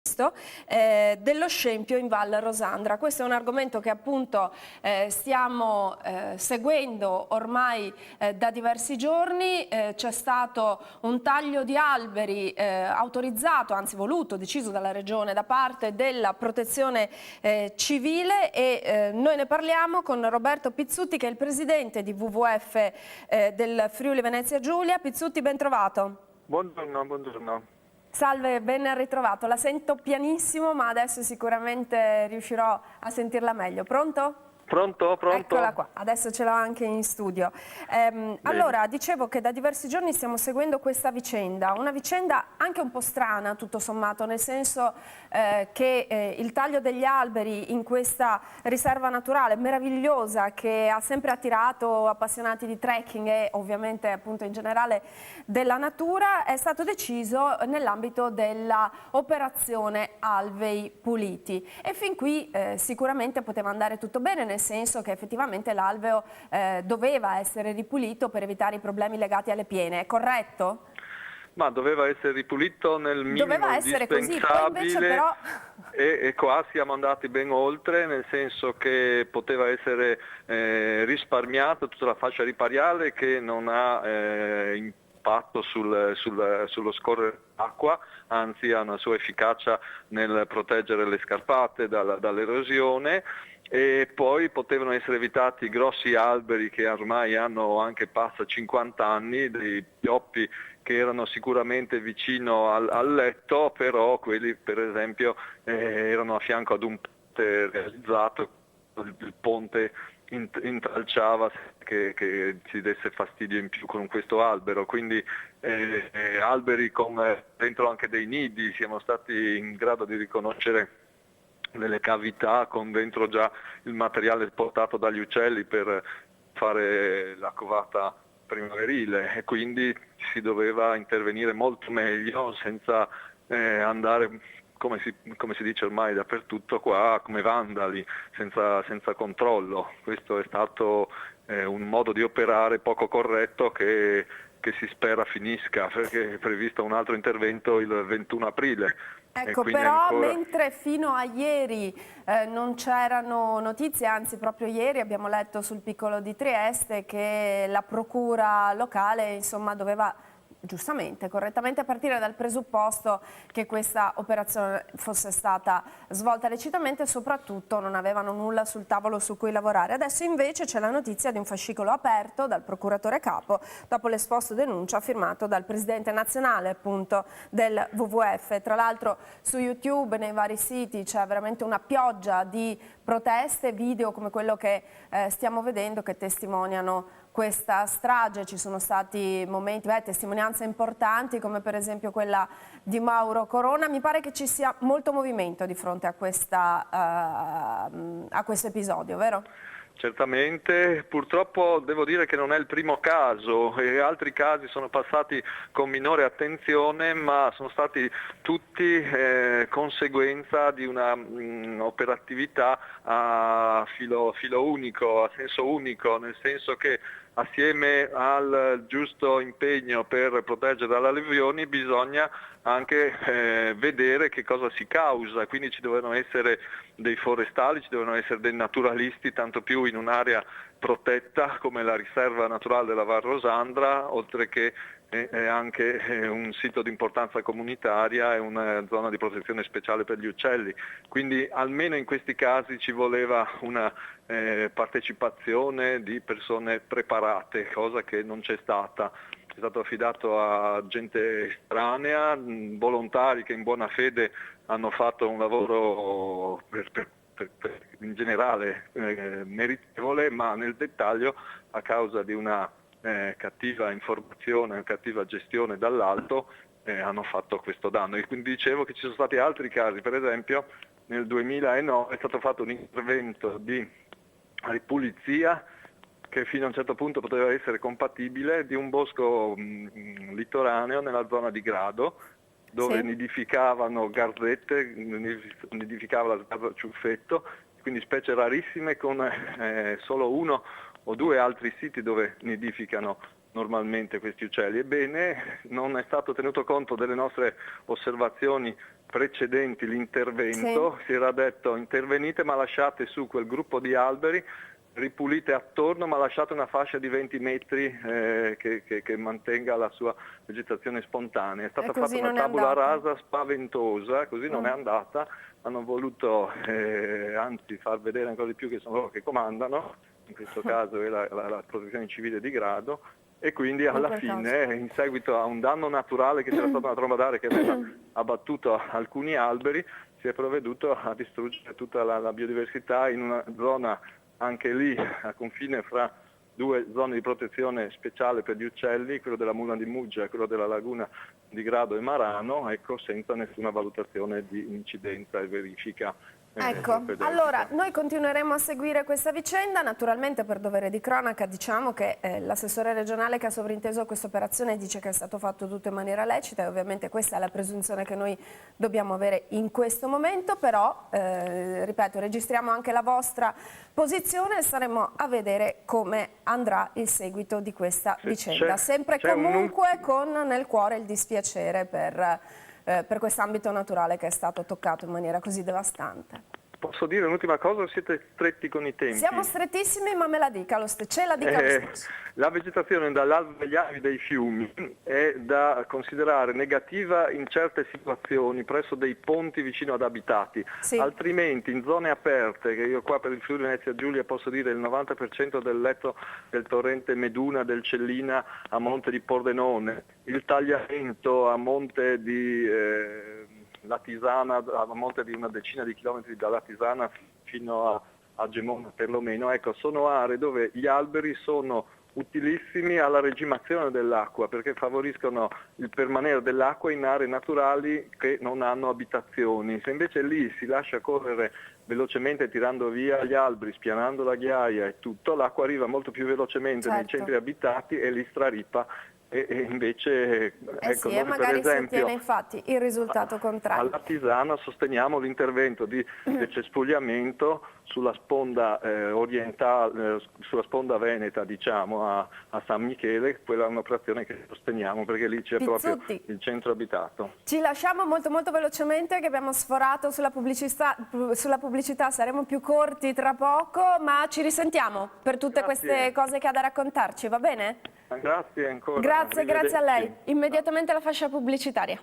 dello scempio in Val Rosandra. Questo è un argomento che appunto stiamo seguendo ormai da diversi giorni. C'è stato un taglio di alberi autorizzato, anzi voluto, deciso dalla Regione da parte della Protezione Civile e noi ne parliamo con Roberto Pizzuti, che è il presidente di WWF del Friuli Venezia Giulia. Pizzuti, ben trovato. Buongiorno, buongiorno. Salve, ben ritrovato. La sento pianissimo, ma adesso sicuramente riuscirò a sentirla meglio. Pronto? Pronto? Eccola qua, adesso ce l'ho anche in studio. Allora, dicevo che da diversi giorni stiamo seguendo questa vicenda, una vicenda anche un po' strana tutto sommato, nel senso che il taglio degli alberi in questa riserva naturale meravigliosa che ha sempre attirato appassionati di trekking e ovviamente appunto in generale della natura è stato deciso nell'ambito della operazione Alvei Puliti e fin qui sicuramente poteva andare tutto bene, nel senso che effettivamente l'alveo doveva essere ripulito per evitare i problemi legati alle piene, è corretto? Ma doveva essere ripulito nel minimo doveva essere così, poi invece però... e qua siamo andati ben oltre, nel senso che poteva essere risparmiata tutta la fascia ripariale che non ha impatto sullo scorrere d'acqua, anzi ha una sua efficacia nel proteggere le scarpate dall'erosione. E poi potevano essere evitati grossi alberi che ormai hanno anche passa 50 anni, dei pioppi che erano sicuramente vicino al letto, però quelli per esempio erano a fianco ad un ponte realizzato, il ponte intralciava che ci desse fastidio in più con questo albero, quindi alberi con dentro anche dei nidi, siamo stati in grado di riconoscere delle cavità con dentro già il materiale portato dagli uccelli per fare la covata primaverile e quindi si doveva intervenire molto meglio senza andare, come si dice ormai dappertutto qua, come vandali, senza controllo. Questo è stato un modo di operare poco corretto che si spera finisca, perché è previsto un altro intervento il 21 aprile. Ecco, però mentre fino a ieri non c'erano notizie, anzi proprio ieri abbiamo letto sul Piccolo di Trieste che la procura locale insomma doveva giustamente, correttamente partire dal presupposto che questa operazione fosse stata svolta lecitamente e soprattutto non avevano nulla sul tavolo su cui lavorare. Adesso invece c'è la notizia di un fascicolo aperto dal procuratore capo dopo l'esposto denuncia firmato dal presidente nazionale appunto del WWF. Tra l'altro su YouTube, nei vari siti c'è veramente una pioggia di proteste, video come quello che stiamo vedendo che testimoniano questa strage. Ci sono stati momenti, testimonianze importanti come per esempio quella di Mauro Corona. Mi pare che ci sia molto movimento di fronte a questo episodio, vero? Certamente, purtroppo devo dire che non è il primo caso e altri casi sono passati con minore attenzione, ma sono stati tutti conseguenza di una operatività a filo unico, a senso unico, nel senso che assieme al giusto impegno per proteggere dalle alluvioni bisogna anche vedere che cosa si causa, quindi ci devono essere dei forestali, ci devono essere dei naturalisti, tanto più in un'area protetta come la riserva naturale della Val Rosandra, oltre che è anche un sito di importanza comunitaria e una zona di protezione speciale per gli uccelli. Quindi almeno in questi casi ci voleva una partecipazione di persone preparate, cosa che non c'è stata. È stato affidato a gente estranea, volontari che in buona fede hanno fatto un lavoro in generale meritevole, ma nel dettaglio a causa di una cattiva informazione, una cattiva gestione dall'alto hanno fatto questo danno. E quindi dicevo che ci sono stati altri casi, per esempio nel 2009 è stato fatto un intervento di ripulizia che fino a un certo punto poteva essere compatibile di un bosco litoraneo nella zona di Grado, dove sì, nidificavano garzette, nidificava la sgarza ciuffetto, quindi specie rarissime con solo uno o due altri siti dove nidificano normalmente questi uccelli. Ebbene, non è stato tenuto conto delle nostre osservazioni precedenti l'intervento, si era detto intervenite ma lasciate su quel gruppo di alberi, ripulite attorno ma lasciate una fascia di 20 metri che mantenga la sua vegetazione spontanea. È stata fatta una tabula rasa spaventosa, così non è andata, hanno voluto anzi far vedere ancora di più che sono loro che comandano, in questo caso è la protezione civile di grado, e quindi alla fine, in seguito a un danno naturale che c'era stata una tromba d'aria che aveva abbattuto alcuni alberi, si è provveduto a distruggere tutta la biodiversità in una zona anche lì a confine fra due zone di protezione speciale per gli uccelli, quello della Mula di Muggia e quello della laguna di Grado e Marano, ecco, senza nessuna valutazione di incidenza e verifica. Ecco, allora noi continueremo a seguire questa vicenda, naturalmente per dovere di cronaca diciamo che l'assessore regionale che ha sovrinteso questa operazione dice che è stato fatto tutto in maniera lecita e ovviamente questa è la presunzione che noi dobbiamo avere in questo momento, però ripeto, registriamo anche la vostra posizione e staremo a vedere come andrà il seguito di questa vicenda, sempre comunque con nel cuore il dispiacere per quest'ambito naturale che è stato toccato in maniera così devastante. Posso dire un'ultima cosa o siete stretti con i tempi? Siamo strettissimi, ma me la dica, ce la dica lo stesso. La vegetazione dall'alto degli argini dei fiumi è da considerare negativa in certe situazioni, presso dei ponti vicino ad abitati, altrimenti in zone aperte, che io qua per il Friuli Venezia Giulia posso dire il 90% del letto del torrente Meduna, del Cellina a monte di Pordenone, il tagliamento a monte di Latisana, a monte di una decina di chilometri da Latisana fino a Gemona perlomeno, ecco, sono aree dove gli alberi sono utilissimi alla regimazione dell'acqua perché favoriscono il permanere dell'acqua in aree naturali che non hanno abitazioni. Se invece lì si lascia correre velocemente tirando via gli alberi, spianando la ghiaia e tutto, l'acqua arriva molto più velocemente nei centri abitati e li strarippa. E invece ecco, sì, e magari si ottiene infatti il risultato contrario. A Latisana sosteniamo l'intervento di cespugliamento sulla sponda orientale, sulla sponda veneta, diciamo, a San Michele. Quella è un'operazione che sosteniamo perché lì c'è proprio il centro abitato. Ci lasciamo molto velocemente che abbiamo sforato sulla pubblicità, saremo più corti tra poco, ma ci risentiamo per tutte queste cose che ha da raccontarci, va bene? Grazie ancora. Grazie a lei. Immediatamente la fascia pubblicitaria.